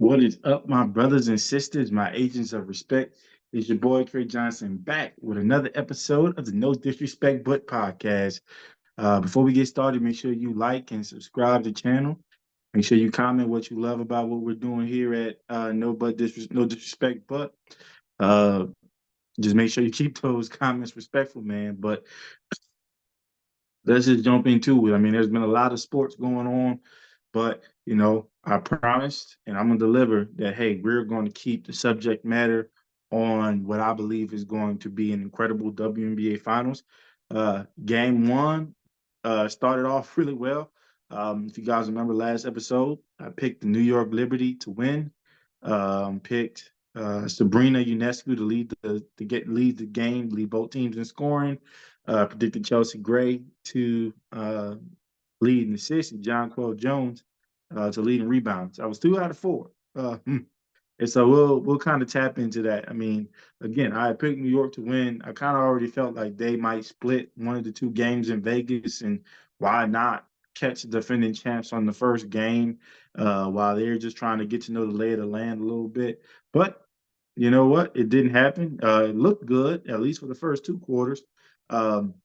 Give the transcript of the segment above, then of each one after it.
What is up, my brothers and sisters, my agents of respect? It's your boy Trey Johnson back with another episode of the No Disrespect But podcast. Before we get started, make sure you like and subscribe to the channel. Make sure you comment what you love about what we're doing here at No Disrespect But. Uh, just make sure you keep those comments respectful, man. But let's just jump into it. I mean, there's been a lot of sports going on, but I promised and I'm gonna deliver that hey, we're going to keep the subject matter on what I believe is going to be an incredible WNBA Finals. Game one started off really well. If you guys remember last episode, I picked the New York Liberty to win. Picked Sabrina Ionescu to lead the game, lead both teams in scoring. Predicted Chelsea Gray to lead in assists and John Quill Jones to lead in rebounds. I was 2 out of 4. And so we'll kind of tap into that. I mean, again, I picked New York to win. I kind of already felt like they might split one of the two games in Vegas, and why not catch the defending champs on the first game while they're just trying to get to know the lay of the land a little bit. But you know what? It didn't happen. It looked good, at least for the first 2 quarters. Um,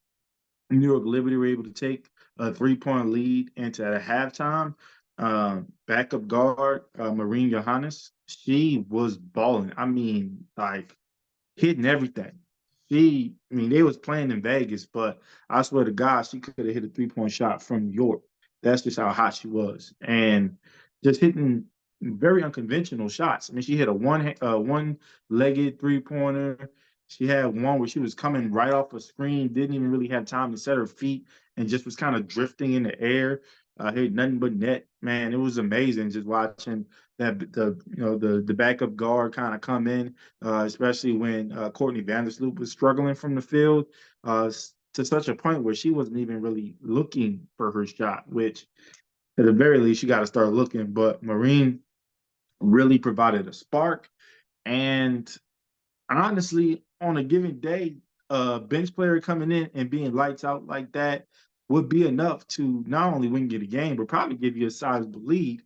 New York Liberty were able to take a 3-point lead into the halftime. Backup guard Marine Johannes, she was balling. I mean, like hitting everything. I mean, they was playing in Vegas, but I swear to God, she could have hit a 3-point shot from New York. That's just how hot she was, and just hitting very unconventional shots. I mean, she hit a one-legged 3-pointer. She had one where she was coming right off a screen, didn't even really have time to set her feet, and just was kind of drifting in the air. Hit nothing but net. Man, it was amazing just watching the backup guard kind of come in, especially when Courtney Vandersloot was struggling from the field to such a point where she wasn't even really looking for her shot, which at the very least, you got to start looking. But Marine really provided a spark. And honestly, on a given day, a bench player coming in and being lights out like that would be enough to not only win you the game, but probably give you a sizable lead.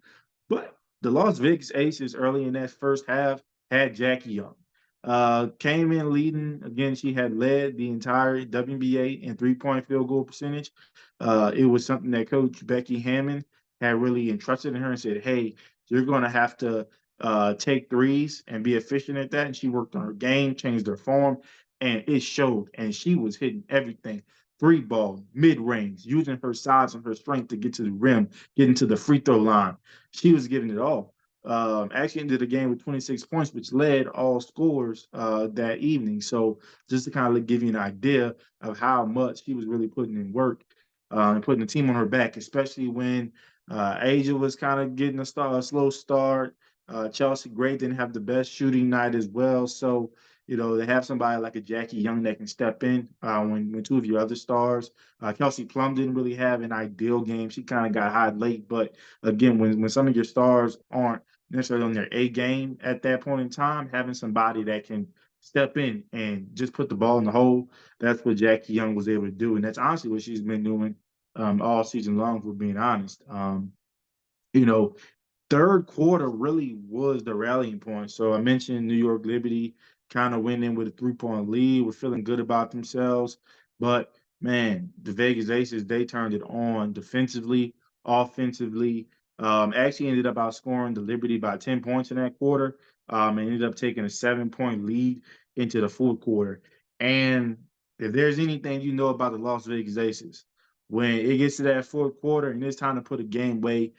But the Las Vegas Aces early in that first half had Jackie Young. Came in leading. Again, she had led the entire WNBA in three-point field goal percentage. It was something that Coach Becky Hammond had really entrusted in her and said, hey, you're going to have to take threes and be efficient at that. And she worked on her game, changed her form, and it showed. And she was hitting everything. Three ball, mid range, using her size and her strength to get to the rim, getting to the free throw line. She was giving it all. Actually ended the game with 26 points, which led all scores that evening. So just to kind of give you an idea of how much she was really putting in work and putting the team on her back, especially when Asia was kind of getting a slow start. Chelsea Gray didn't have the best shooting night as well. So, they have somebody like a Jackie Young that can step in when two of your other stars. Kelsey Plum didn't really have an ideal game. She kind of got hot late. But again, when some of your stars aren't necessarily on their A game at that point in time, having somebody that can step in and just put the ball in the hole, that's what Jackie Young was able to do. And that's honestly what she's been doing all season long, if we're being honest. You know, third quarter really was the rallying point. So I mentioned New York Liberty kind of went in with a 3-point lead. We're feeling good about themselves. But man, the Vegas Aces, they turned it on defensively, offensively. Actually ended up outscoring the Liberty by 10 points in that quarter. And ended up taking a 7-point lead into the fourth quarter. And if there's anything you know about the Las Vegas Aces, when it gets to that fourth quarter and it's time to put the game away,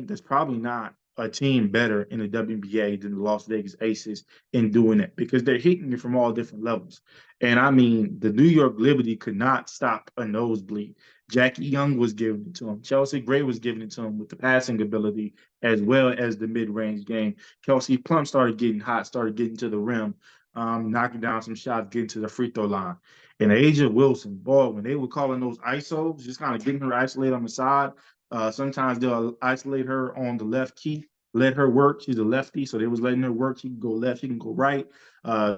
there's probably not a team better in the WNBA than the Las Vegas Aces in doing it because they're hitting it from all different levels. And I mean, the New York Liberty could not stop a nosebleed. Jackie Young was giving it to him. Chelsea Gray was giving it to him with the passing ability as well as the mid-range game. Kelsey Plum started getting hot, started getting to the rim, knocking down some shots, getting to the free throw line. And Asia Wilson, boy, when they were calling those ISOs, just kind of getting her isolated on the side, sometimes they'll isolate her on the left key, let her work. She's a lefty, so they was letting her work. She can go left, she can go right.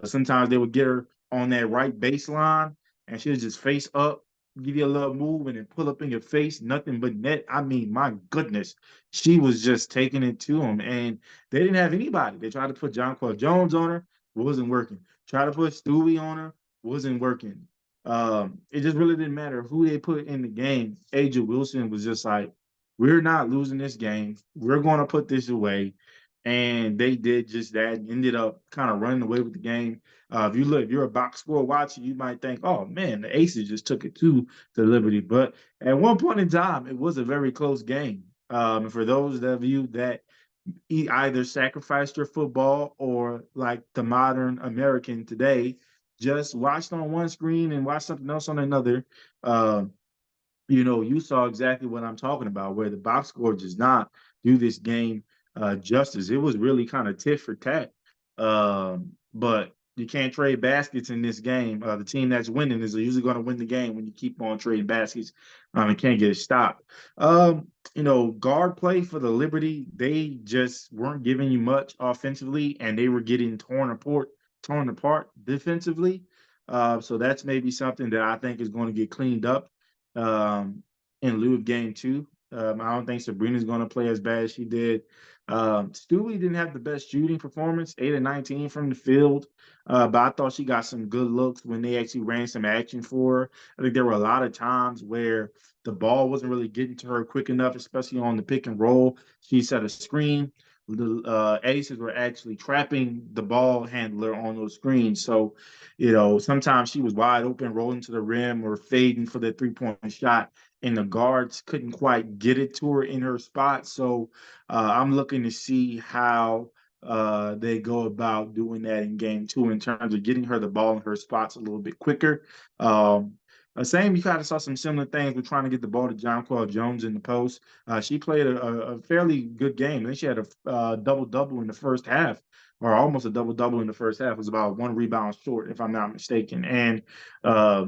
Sometimes they would get her on that right baseline, and she'll just face up, give you a little move and then pull up in your face, nothing but net. I mean, my goodness, she was just taking it to him, and they didn't have anybody. They tried to put John Jonquel Jones on her, wasn't working. Tried to put Stewie on her, wasn't working. It just really didn't matter who they put in the game. Aja Wilson was just like, we're not losing this game. We're going to put this away. And they did just that. Ended up kind of running away with the game. If you look, if you're a box score watcher, you might think, "Oh man, the Aces just took it to the Liberty." But at one point in time, it was a very close game. And for those of you that either sacrificed your football or, like the modern American today, just watched on one screen and watched something else on another, uh, you saw exactly what I'm talking about, where the box score does not do this game justice. It was really kind of tit for tat. But you can't trade baskets in this game. The team that's winning is usually going to win the game when you keep on trading baskets and can't get it stopped. Guard play for the Liberty, they just weren't giving you much offensively, and they were getting torn apart defensively. So that's maybe something that I think is going to get cleaned up um, in lieu of game two. I don't think Sabrina's going to play as bad as she did. Stewie didn't have the best shooting performance, 8 of 19 from the field, but I thought she got some good looks when they actually ran some action for her. I think there were a lot of times where the ball wasn't really getting to her quick enough, especially on the pick and roll. She set a screen. The Aces were actually trapping the ball handler on those screens. So, sometimes she was wide open, rolling to the rim or fading for the 3-point shot, and the guards couldn't quite get it to her in her spot. So, I'm looking to see how they go about doing that in game two in terms of getting her the ball in her spots a little bit quicker. Same, you kind of saw some similar things with trying to get the ball to Jonquel Jones in the post. She played a fairly good game. I think she had a double-double in the first half, or almost a double-double in the first half. It was about one rebound short, if I'm not mistaken. And uh,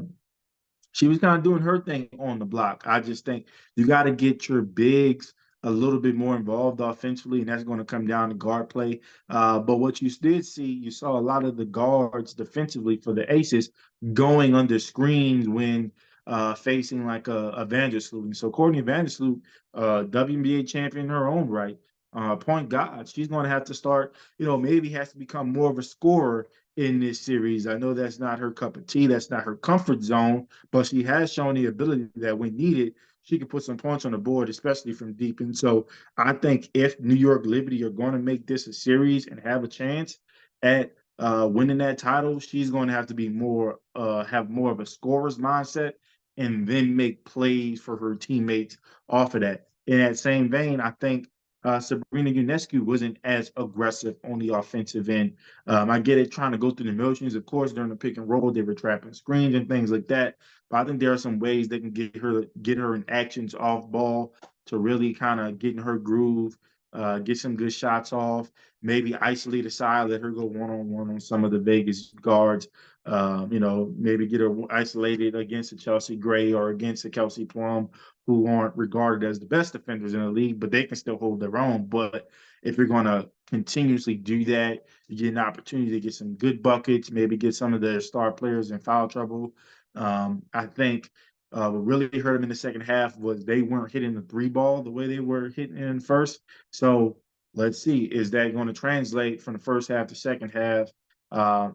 she was kind of doing her thing on the block. I just think you got to get your bigs a little bit more involved offensively, and that's going to come down to guard play. But what you did see, you saw a lot of the guards defensively for the Aces going under screens when facing like a Vandersloot. And so Courtney Vandersloot, WNBA champion in her own right, point guard, she's going to have to start, maybe has to become more of a scorer in this series. I know that's not her cup of tea. That's not her comfort zone, but she has shown the ability that when needed, she can put some points on the board, especially from deep. And so I think if New York Liberty are going to make this a series and have a chance at winning that title, she's going to have to be have more of a scorer's mindset and then make plays for her teammates off of that. In that same vein, I think Sabrina Ionescu wasn't as aggressive on the offensive end. I get it, trying to go through the motions. Of course, during the pick and roll, they were trapping screens and things like that. But I think there are some ways they can get her in actions off ball to really kind of get in her groove, get some good shots off. Maybe isolate a side, let her go one-on-one on some of the Vegas guards. Maybe get her isolated against a Chelsea Gray or against a Kelsey Plum, who aren't regarded as the best defenders in the league, but they can still hold their own. But if you're going to continuously do that, you get an opportunity to get some good buckets, maybe get some of their star players in foul trouble. I think what really hurt them in the second half was they weren't hitting the three ball the way they were hitting it in first. So let's see, is that going to translate from the first half to second half? Uh,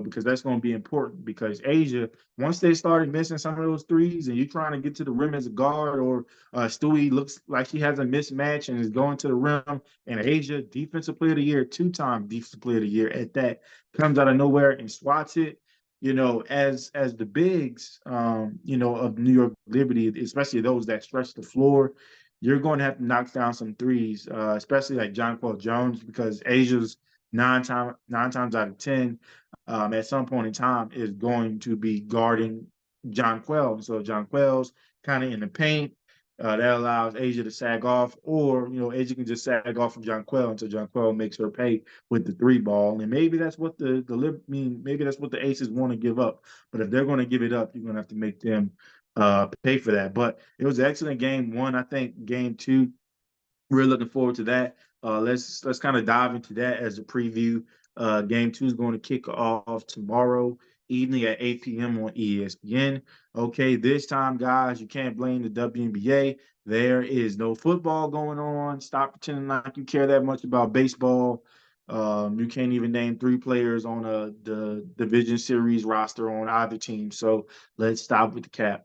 because that's going to be important because Asia, once they started missing some of those threes and you're trying to get to the rim as a guard, or Stewie looks like she has a mismatch and is going to the rim, and Asia, defensive player of the year, two-time defensive player of the year at that, comes out of nowhere and swats it. As the bigs, of New York Liberty, especially those that stretch the floor, you're going to have to knock down some threes, especially like Jonquel Jones, because Asia's nine times out of 10, at some point in time, is going to be guarding Jonquel. So Jonquel's kind of in the paint. That allows Asia to sag off, or Asia can just sag off from Jonquel until Jonquel makes her pay with the three ball. And maybe that's what maybe that's what the Aces want to give up. But if they're going to give it up, you're going to have to make them pay for that. But it was an excellent game one. I think game two, we're looking forward to that. Let's kind of dive into that as a preview. Game two is going to kick off tomorrow evening at 8 p.m. on ESPN. Okay, this time, guys, you can't blame the WNBA. There is no football going on. Stop pretending like you care that much about baseball. You can't even name three players on the division series roster on either team. So let's stop with the cap.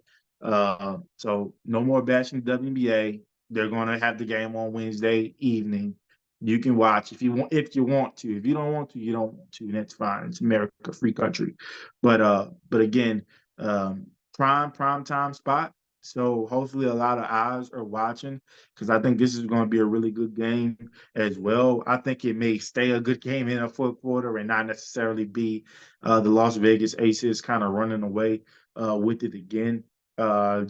So no more bashing the WNBA. They're going to have the game on Wednesday evening. You can watch if you want. If you want to, if you don't want to, you don't want to. And that's fine. It's America, free country. But again, um, prime time spot. So hopefully a lot of eyes are watching because I think this is going to be a really good game as well. I think it may stay a good game in the fourth quarter and not necessarily be the Las Vegas Aces kind of running away with it again.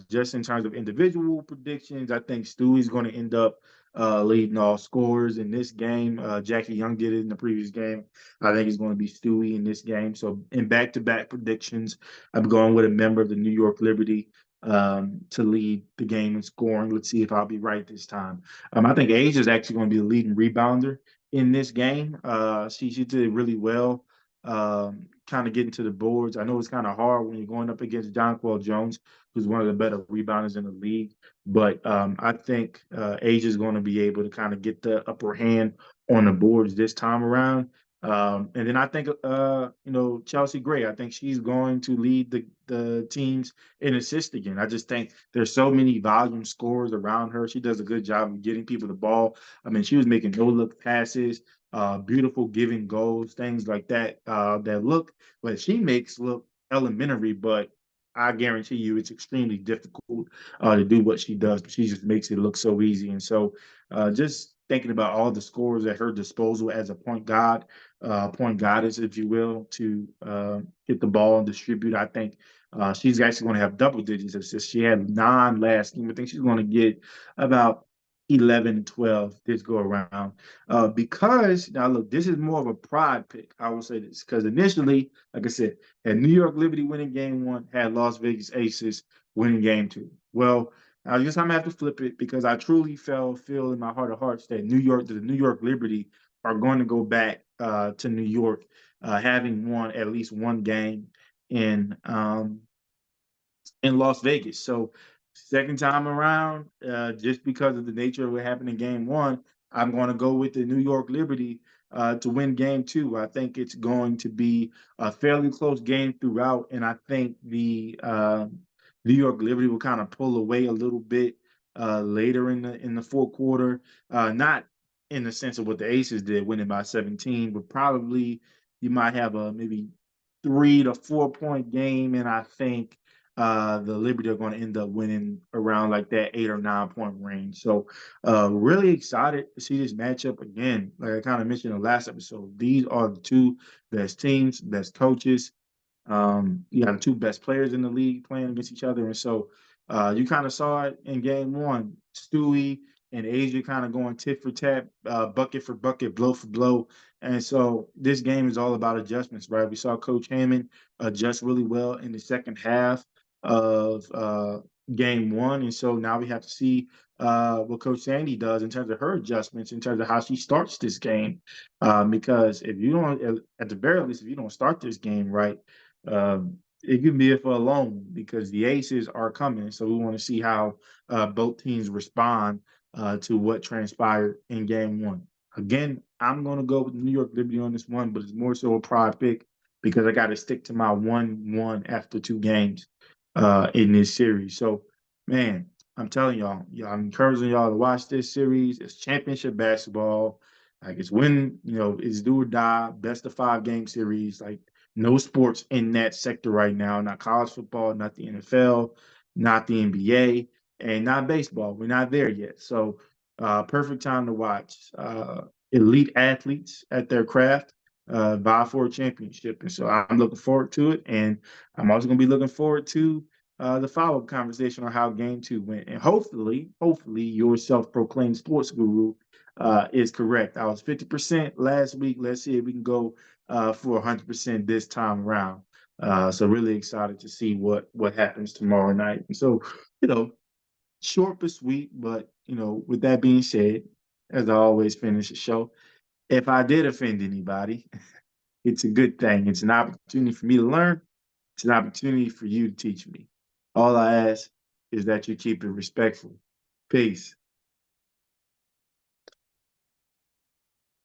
Just in terms of individual predictions, I think Stewie's going to end up leading all scorers in this game. Jackie Young did it in the previous game. I think it's going to be Stewie in this game. So in back-to-back predictions, I'm going with a member of the New York Liberty to lead the game in scoring. Let's see if I'll be right this time. I think Age is actually going to be the leading rebounder in this game. She did really well. Kind of getting to the boards. I know it's kind of hard when you're going up against Jonquel Jones, who's one of the better rebounders in the league. But I think Age is going to be able to kind of get the upper hand on the boards this time around. And then I think, Chelsea Gray, I think she's going to lead the teams in assists again. I just think there's so many volume scorers around her. She does a good job of getting people the ball. I mean, she was making no-look passes, beautiful giving goals, things like that, that look, but she makes look elementary, but I guarantee you it's extremely difficult to do what she does. But she just makes it look so easy. And so just thinking about all the scores at her disposal as a point goddess, if you will, to get the ball and distribute, I think she's actually going to have double digits assists. She had 9 last game. I think she's going to get about 11, 12 this go around. Because now look, this is more of a pride pick. I will say this because initially, like I said, had New York Liberty winning game one, had Las Vegas Aces winning game two. Well, I guess I'm gonna have to flip it because I truly feel in my heart of hearts that the New York Liberty are going to go back to New York, having won at least one game in Las Vegas. So second time around, just because of the nature of what happened in game one, I'm going to go with the New York Liberty to win game two. I think it's going to be a fairly close game throughout, and I think the New York Liberty will kind of pull away a little bit later in the fourth quarter. Not in the sense of what the Aces did, winning by 17, but probably you might have a maybe 3 to 4 point game, and I think the Liberty are going to end up winning around like that 8 or 9 point range. So, really excited to see this matchup again. Like I kind of mentioned in the last episode, these are the two best teams, best coaches. You got the two best players in the league playing against each other. And so you kind of saw it in game one. Stewie and Asia kind of going tit for tat, bucket for bucket, blow for blow. And so this game is all about adjustments, right? We saw Coach Hammond adjust really well in the second half of game one. And so now we have to see what Coach Sandy does in terms of her adjustments, in terms of how she starts this game. Because if you don't, at the very least, if you don't start this game right, it could be for a loan because the Aces are coming. So we want to see how both teams respond to what transpired in game one. Again, I'm going to go with New York Liberty on this one, but it's more so a pride pick because I got to stick to my 1-1 after 2 games in this series. So, man, I'm telling y'all, I'm encouraging y'all to watch this series. It's championship basketball. Like it's win, it's do or die, best of 5 game series. Like no sports in that sector right now, not college football, not the NFL, not the NBA, and not baseball. We're not there yet. So, perfect time to watch elite athletes at their craft vie for a championship. And so I'm looking forward to it. And I'm also going to be looking forward to the follow-up conversation on how game two went. And hopefully your self-proclaimed sports guru is correct. I was 50% last week. Let's see if we can go for 100% this time around. So really excited to see what happens tomorrow night. And so, short but sweet. But, with that being said, as I always finish the show, if I did offend anybody, it's a good thing. It's an opportunity for me to learn It's an opportunity for you to teach me. All I ask is that you keep it respectful. Peace.